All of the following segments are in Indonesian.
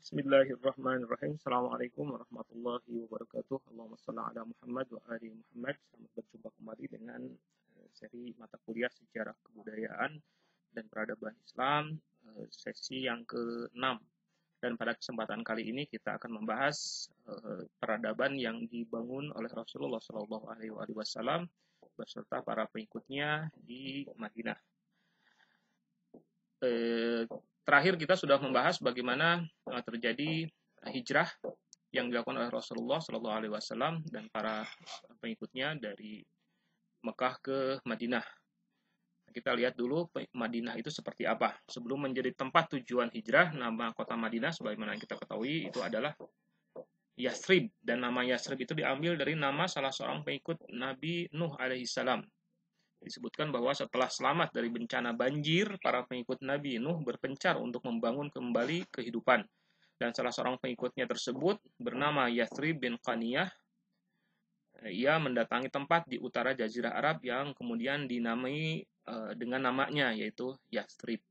Bismillahirrahmanirrahim. Assalamualaikum warahmatullahi wabarakatuh. Allahumma shalli ala Muhammad wa ali Muhammad. Selamat berjumpa kembali dengan seri mata kuliah sejarah kebudayaan dan peradaban Islam, sesi yang ke-6. Dan pada kesempatan kali ini kita akan membahas peradaban yang dibangun oleh Rasulullah Shallallahu Alaihi Wasallam beserta para pengikutnya di Madinah. Terakhir kita sudah membahas bagaimana terjadi hijrah yang dilakukan oleh Rasulullah Shallallahu Alaihi Wasallam dan para pengikutnya dari Mekah ke Madinah. Kita lihat dulu Madinah itu seperti apa. Sebelum menjadi tempat tujuan hijrah, nama kota Madinah sebagaimana yang kita ketahui itu adalah Yathrib, dan nama Yathrib itu diambil dari nama salah seorang pengikut Nabi Nuh alaihissalam. Disebutkan bahwa setelah selamat dari bencana banjir, para pengikut Nabi Nuh berpencar untuk membangun kembali kehidupan. Dan salah seorang pengikutnya tersebut bernama Yathrib bin Qaniyah. Ia mendatangi tempat di utara Jazirah Arab yang kemudian dinamai dengan namanya, yaitu Yathrib.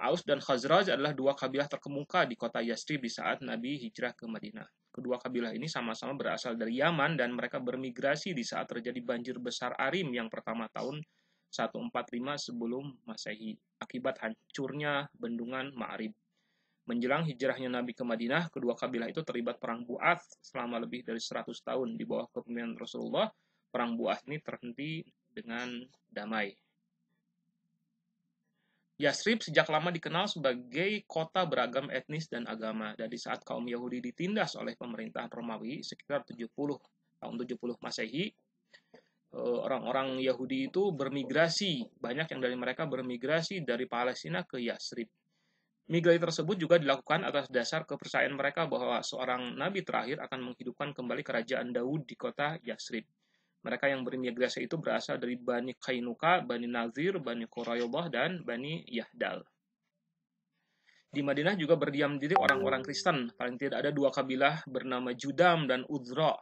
Aus dan Khazraj adalah dua kabilah terkemuka di kota Yathrib di saat Nabi hijrah ke Madinah. Kedua kabilah ini sama-sama berasal dari Yaman dan mereka bermigrasi di saat terjadi banjir besar Arim yang pertama tahun 145 sebelum Masehi akibat hancurnya bendungan Ma'rib. Menjelang hijrahnya Nabi ke Madinah, kedua kabilah itu terlibat perang Bu'ath selama lebih dari 100 tahun di bawah kepemimpinan Rasulullah. Perang Bu'ath ini terhenti dengan damai. Yathrib sejak lama dikenal sebagai kota beragam etnis dan agama. Dari saat kaum Yahudi ditindas oleh pemerintahan Romawi sekitar tahun 70 Masehi, orang-orang Yahudi itu bermigrasi. Banyak yang dari mereka bermigrasi dari Palestina ke Yathrib. Migrasi tersebut juga dilakukan atas dasar kepercayaan mereka bahwa seorang nabi terakhir akan menghidupkan kembali kerajaan Daud di kota Yathrib. Mereka yang bermigrasi itu berasal dari Bani Qainuqa, Bani Nazir, Bani Quraidah, dan Bani Yahdal. Di Madinah juga berdiam diri orang-orang Kristen. Paling tidak ada dua kabilah bernama Judam dan Udzra.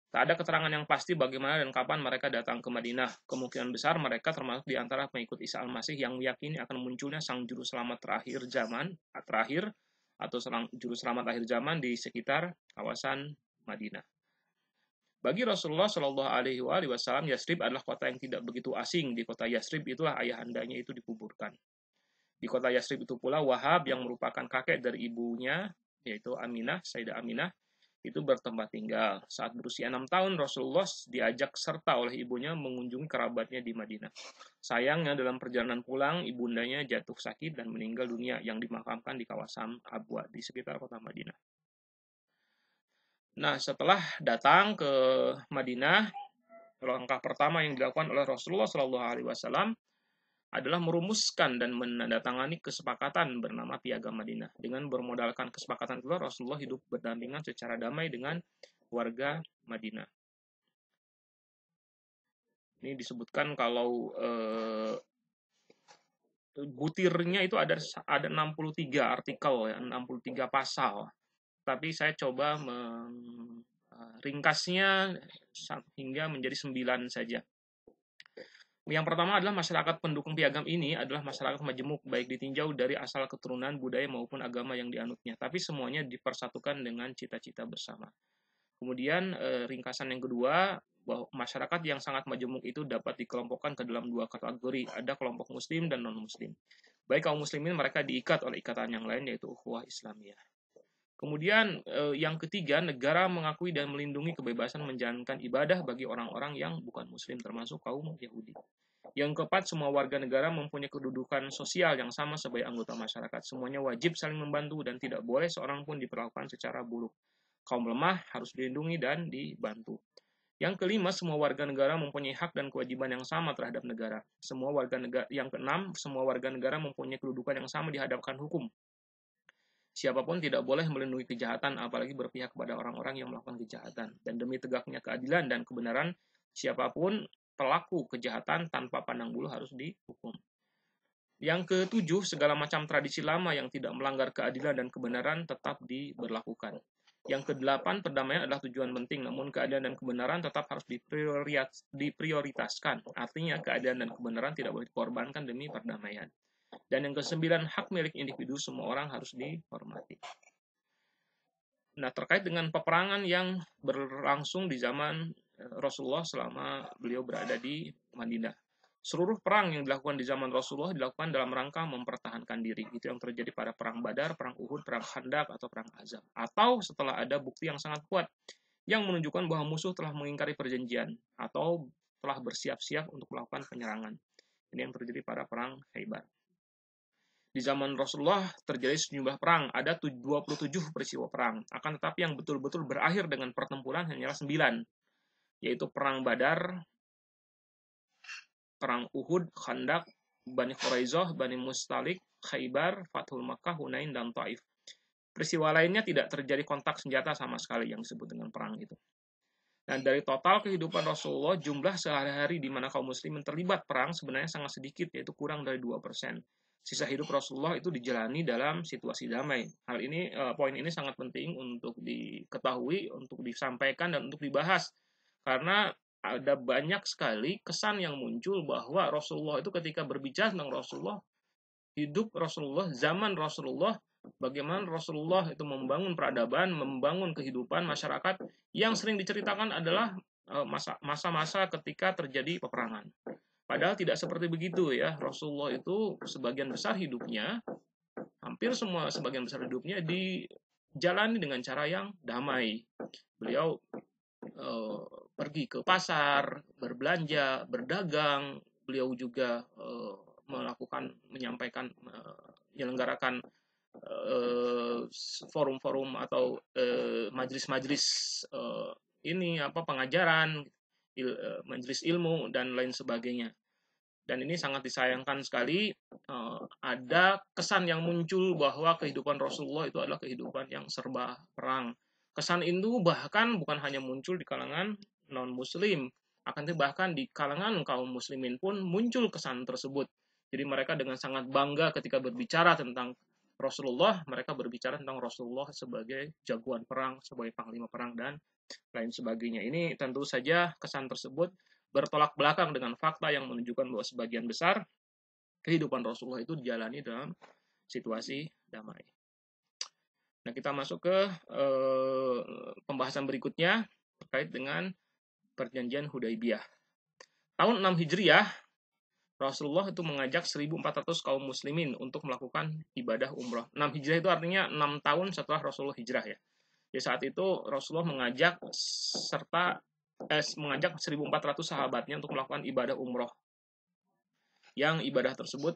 Tak ada keterangan yang pasti bagaimana dan kapan mereka datang ke Madinah. Kemungkinan besar mereka termasuk di antara pengikut Isa Al-Masih yang meyakini akan munculnya sang juru selamat terakhir atau juru selamat akhir zaman di sekitar kawasan Madinah. Bagi Rasulullah Shallallahu Alaihi Wasallam, Yathrib adalah kota yang tidak begitu asing. Di kota Yathrib itulah ayahandanya itu dikuburkan. Di kota Yathrib itu pula Wahab yang merupakan kakek dari ibunya, yaitu Aminah, Sayyidah Aminah, itu bertempat tinggal. Saat berusia 6 tahun, Rasulullah diajak serta oleh ibunya mengunjungi kerabatnya di Madinah. Sayangnya dalam perjalanan pulang, ibundanya jatuh sakit dan meninggal dunia yang dimakamkan di kawasan Abwa di sekitar kota Madinah. Nah, setelah datang ke Madinah, langkah pertama yang dilakukan oleh Rasulullah Shallallahu Alaihi Wasallam adalah merumuskan dan menandatangani kesepakatan bernama Piagam Madinah. Dengan bermodalkan kesepakatan itu, Rasulullah hidup berdampingan secara damai dengan warga Madinah. Ini disebutkan kalau butirnya itu ada 63 artikel, ya, 63 pasal. Tapi saya coba ringkasnya hingga menjadi 9 saja. Yang pertama adalah masyarakat pendukung piagam ini adalah masyarakat majemuk, baik ditinjau dari asal keturunan, budaya maupun agama yang dianutnya, tapi semuanya dipersatukan dengan cita-cita bersama. Kemudian ringkasan yang kedua, bahwa masyarakat yang sangat majemuk itu dapat dikelompokkan ke dalam dua kategori, ada kelompok muslim dan non-muslim. Baik kaum muslimin mereka diikat oleh ikatan yang lain yaitu ukhuwah Islamiyah. Kemudian yang ketiga, negara mengakui dan melindungi kebebasan menjalankan ibadah bagi orang-orang yang bukan muslim termasuk kaum Yahudi. Yang keempat, semua warga negara mempunyai kedudukan sosial yang sama sebagai anggota masyarakat. Semuanya wajib saling membantu dan tidak boleh seorang pun diperlakukan secara buruk. Kaum lemah harus dilindungi dan dibantu. Yang kelima, semua warga negara mempunyai hak dan kewajiban yang sama terhadap negara. Yang keenam, semua warga negara mempunyai kedudukan yang sama di hadapan hukum. Siapapun tidak boleh melindungi kejahatan, apalagi berpihak kepada orang-orang yang melakukan kejahatan. Dan demi tegaknya keadilan dan kebenaran, siapapun pelaku kejahatan tanpa pandang bulu harus dihukum. Yang ketujuh, segala macam tradisi lama yang tidak melanggar keadilan dan kebenaran tetap diberlakukan. Yang kedelapan, perdamaian adalah tujuan penting, namun keadilan dan kebenaran tetap harus diprioritaskan. Artinya, keadilan dan kebenaran tidak boleh dikorbankan demi perdamaian. Dan yang ke-9, hak milik individu semua orang harus dihormati. Nah, terkait dengan peperangan yang berlangsung di zaman Rasulullah selama beliau berada di Madinah. Seluruh perang yang dilakukan di zaman Rasulullah dilakukan dalam rangka mempertahankan diri. Itu yang terjadi pada perang Badar, perang Uhud, perang Khandaq, atau perang Ahzab. Atau setelah ada bukti yang sangat kuat yang menunjukkan bahwa musuh telah mengingkari perjanjian atau telah bersiap-siap untuk melakukan penyerangan. Ini yang terjadi pada perang Khaybar. Di zaman Rasulullah terjadi sejumlah perang, ada 27 peristiwa perang. Akan tetapi yang betul-betul berakhir dengan pertempuran hanyalah 9, yaitu perang Badar, perang Uhud, Khandaq, Bani Quraizoh, Bani Mustalik, Khaybar, Fathul Makkah, Hunain, dan Taif. Peristiwa lainnya tidak terjadi kontak senjata sama sekali yang disebut dengan perang itu. Dan dari total kehidupan Rasulullah, jumlah sehari-hari di mana kaum muslimin terlibat perang sebenarnya sangat sedikit, yaitu kurang dari 2%. Sisa hidup Rasulullah itu dijalani dalam situasi damai. Hal ini, poin ini sangat penting untuk diketahui, untuk disampaikan, dan untuk dibahas. Karena ada banyak sekali kesan yang muncul bahwa Rasulullah itu ketika berbicara tentang Rasulullah, hidup Rasulullah, zaman Rasulullah, bagaimana Rasulullah itu membangun peradaban, membangun kehidupan masyarakat, yang sering diceritakan adalah masa-masa ketika terjadi peperangan. Padahal tidak seperti begitu ya. Rasulullah itu sebagian besar hidupnya, hampir semua sebagian besar hidupnya dijalani dengan cara yang damai. Beliau pergi ke pasar, berbelanja, berdagang. Beliau juga menyampaikan, menyelenggarakan forum-forum atau majelis-majelis pengajaran, majelis ilmu, dan lain sebagainya. Dan ini sangat disayangkan sekali, ada kesan yang muncul bahwa kehidupan Rasulullah itu adalah kehidupan yang serba perang. Kesan itu bahkan bukan hanya muncul di kalangan non-muslim, akan tetapi bahkan di kalangan kaum muslimin pun muncul kesan tersebut. Jadi mereka dengan sangat bangga ketika berbicara tentang Rasulullah, mereka berbicara tentang Rasulullah sebagai jagoan perang, sebagai panglima perang, dan lain sebagainya. Ini tentu saja kesan tersebut bertolak belakang dengan fakta yang menunjukkan bahwa sebagian besar kehidupan Rasulullah itu dijalani dalam situasi damai. Nah, kita masuk ke pembahasan berikutnya terkait dengan perjanjian Hudaybiyah. Tahun 6 Hijriah, Rasulullah itu mengajak 1.400 kaum muslimin untuk melakukan ibadah umrah. 6 Hijriah itu artinya 6 tahun setelah Rasulullah hijrah ya. Di saat itu Rasulullah mengajak 1.400 sahabatnya untuk melakukan ibadah umroh. Yang ibadah tersebut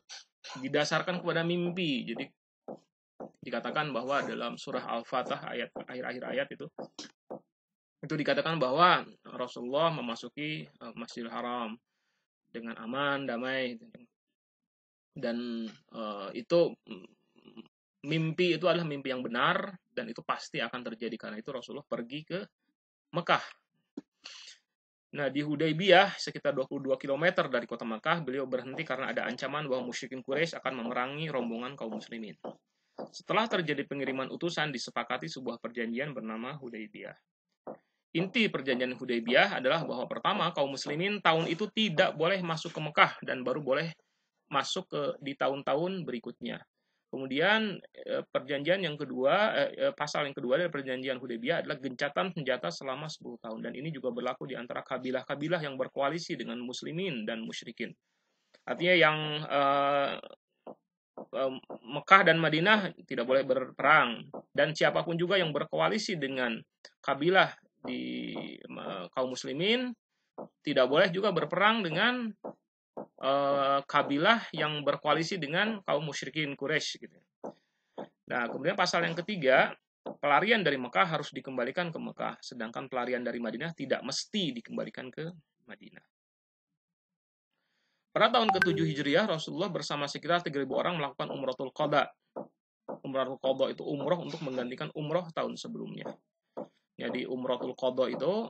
didasarkan kepada mimpi. Jadi dikatakan bahwa dalam surah Al-Fatah akhir-akhir ayat itu dikatakan bahwa Rasulullah memasuki Masjidil Haram dengan aman, damai, dan itu mimpi itu adalah mimpi yang benar, dan itu pasti akan terjadi. Karena itu Rasulullah pergi ke Mekah. Nah, di Hudaybiyah, sekitar 22 km dari kota Mekah, beliau berhenti karena ada ancaman bahwa musyrikin Quraisy akan memerangi rombongan kaum muslimin. Setelah terjadi pengiriman utusan, disepakati sebuah perjanjian bernama Hudaybiyah. Inti perjanjian Hudaybiyah adalah bahwa pertama, kaum muslimin tahun itu tidak boleh masuk ke Mekah dan baru boleh masuk di tahun-tahun berikutnya. Kemudian perjanjian yang kedua, pasal yang kedua dari perjanjian Hudaybiyah adalah gencatan senjata selama 10 tahun. Dan ini juga berlaku di antara kabilah-kabilah yang berkoalisi dengan muslimin dan musyrikin. Artinya yang Mekah dan Madinah tidak boleh berperang. Dan siapapun juga yang berkoalisi dengan kabilah di kaum muslimin tidak boleh juga berperang dengan kabilah yang berkoalisi dengan kaum musyrikin Quraisy gitu. Nah, kemudian pasal yang ketiga, pelarian dari Mekah harus dikembalikan ke Mekah, sedangkan pelarian dari Madinah tidak mesti dikembalikan ke Madinah. Pada tahun ke-7 Hijriah, Rasulullah bersama sekitar 3.000 orang melakukan Umratul Qadha. Umratul Qadha itu umroh untuk menggantikan umroh tahun sebelumnya. Jadi Umratul Qadha itu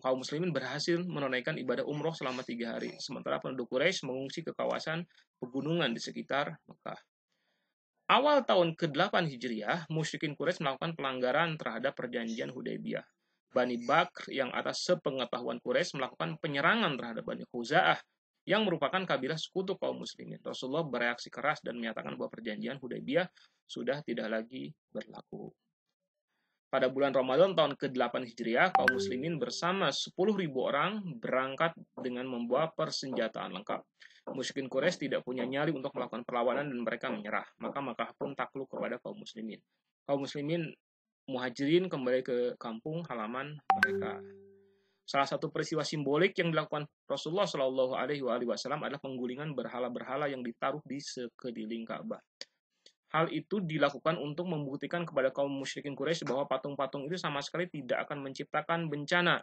kaum muslimin berhasil menunaikan ibadah umroh selama 3 hari, sementara penduduk Quraisy mengungsi ke kawasan pegunungan di sekitar Mekah. Awal tahun ke-8 Hijriah, musyrikin Quraisy melakukan pelanggaran terhadap perjanjian Hudaybiyah. Bani Bakr yang atas sepengetahuan Quraisy melakukan penyerangan terhadap Bani Khuza'ah yang merupakan kabilah sekutu kaum muslimin. Rasulullah bereaksi keras dan menyatakan bahwa perjanjian Hudaybiyah sudah tidak lagi berlaku. Pada bulan Ramadan tahun ke-8 Hijriah, kaum muslimin bersama 10.000 orang berangkat dengan membawa persenjataan lengkap. Musyrikin Quraisy tidak punya nyali untuk melakukan perlawanan dan mereka menyerah. Maka Makkah pun takluk kepada kaum muslimin. Kaum muslimin muhajirin kembali ke kampung halaman mereka. Salah satu peristiwa simbolik yang dilakukan Rasulullah Shallallahu Alaihi Wasallam adalah penggulingan berhala-berhala yang ditaruh di sekeliling Ka'bah. Hal itu dilakukan untuk membuktikan kepada kaum musyrikin Quraisy bahwa patung-patung itu sama sekali tidak akan menciptakan bencana.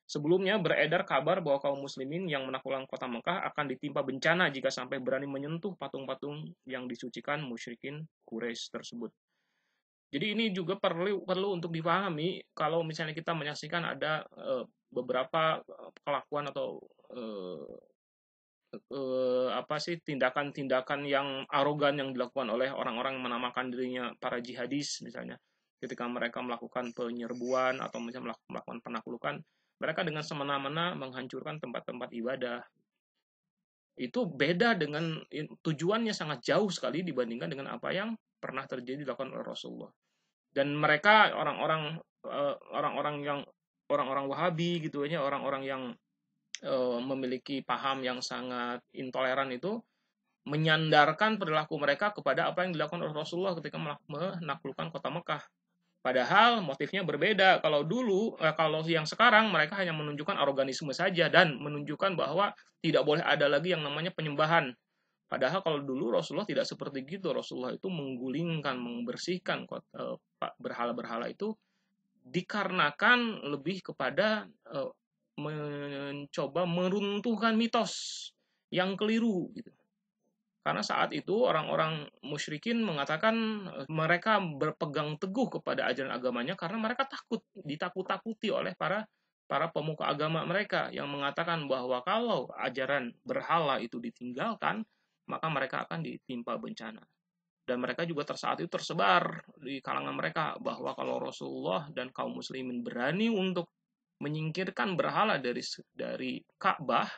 Sebelumnya beredar kabar bahwa kaum muslimin yang menaklukkan kota Mekah akan ditimpa bencana jika sampai berani menyentuh patung-patung yang disucikan musyrikin Quraisy tersebut. Jadi ini juga perlu untuk dipahami kalau misalnya kita menyaksikan ada beberapa kelakuan atau tindakan-tindakan yang arogan yang dilakukan oleh orang-orang yang menamakan dirinya para jihadis misalnya, ketika mereka melakukan penyerbuan atau misalnya melakukan penaklukan, mereka dengan semena-mena menghancurkan tempat-tempat ibadah. Itu beda dengan tujuannya, sangat jauh sekali dibandingkan dengan apa yang pernah terjadi dilakukan oleh Rasulullah. Dan mereka orang-orang Wahabi gitu ya, orang-orang yang memiliki paham yang sangat intoleran itu menyandarkan perilaku mereka kepada apa yang dilakukan oleh Rasulullah ketika menaklukkan kota Mekah. Padahal motifnya berbeda. Kalau yang sekarang mereka hanya menunjukkan aroganisme saja dan menunjukkan bahwa tidak boleh ada lagi yang namanya penyembahan. Padahal kalau dulu Rasulullah tidak seperti gitu. Rasulullah itu menggulingkan, membersihkan berhala-berhala itu dikarenakan lebih kepada mencoba meruntuhkan mitos yang keliru gitu. Karena saat itu orang-orang musyrikin mengatakan mereka berpegang teguh kepada ajaran agamanya karena mereka ditakut-takuti oleh para pemuka agama mereka yang mengatakan bahwa kalau ajaran berhala itu ditinggalkan, maka mereka akan ditimpa bencana. Dan mereka juga saat itu tersebar di kalangan mereka bahwa kalau Rasulullah dan kaum muslimin berani untuk menyingkirkan berhala dari Ka'bah,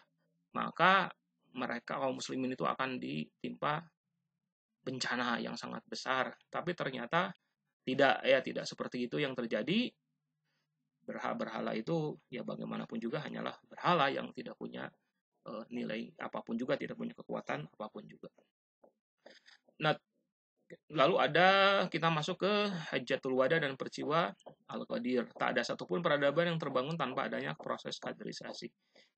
maka mereka kaum muslimin itu akan ditimpa bencana yang sangat besar. Tapi ternyata tidak seperti itu yang terjadi. Berhala itu ya bagaimanapun juga hanyalah berhala yang tidak punya nilai apapun juga, tidak punya kekuatan apapun juga. Nah, lalu kita masuk ke Hajjatul Wada dan peristiwa Al-Qadir. Tak ada satupun peradaban yang terbangun tanpa adanya proses kaderisasi.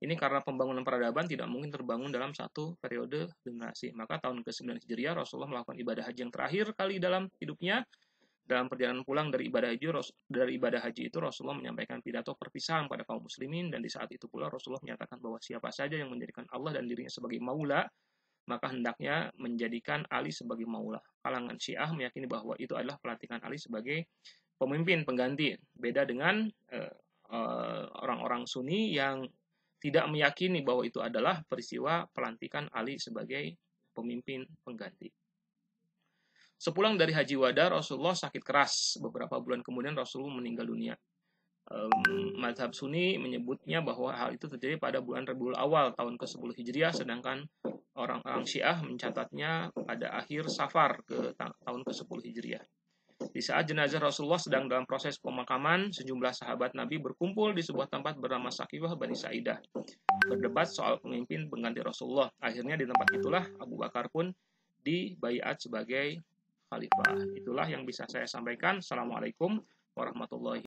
Ini karena pembangunan peradaban tidak mungkin terbangun dalam satu periode generasi. Maka tahun ke-9 Hijriah Rasulullah melakukan ibadah haji yang terakhir kali dalam hidupnya. Dalam perjalanan pulang dari ibadah haji itu Rasulullah menyampaikan pidato perpisahan pada kaum muslimin, dan di saat itu pula Rasulullah menyatakan bahwa siapa saja yang menjadikan Allah dan dirinya sebagai maula, maka hendaknya menjadikan Ali sebagai maula. Kalangan Syiah meyakini bahwa itu adalah pelantikan Ali sebagai pemimpin pengganti. Beda dengan orang-orang Sunni yang tidak meyakini bahwa itu adalah peristiwa pelantikan Ali sebagai pemimpin pengganti. Sepulang dari Haji Wada, Rasulullah sakit keras. Beberapa bulan kemudian Rasulullah meninggal dunia. Mazhab Sunni menyebutnya bahwa hal itu terjadi pada bulan Rabiul Awal tahun ke-10 Hijriah, sedangkan orang-orang Syiah mencatatnya pada akhir Safar ke tahun ke-10 Hijriah. Di saat jenazah Rasulullah sedang dalam proses pemakaman, sejumlah sahabat Nabi berkumpul di sebuah tempat bernama Sakifah Bani Sa'idah, berdebat soal pemimpin pengganti Rasulullah. Akhirnya di tempat itulah Abu Bakar pun dibaiat sebagai khalifah. Itulah yang bisa saya sampaikan. Assalamualaikum warahmatullahi wabarakatuh.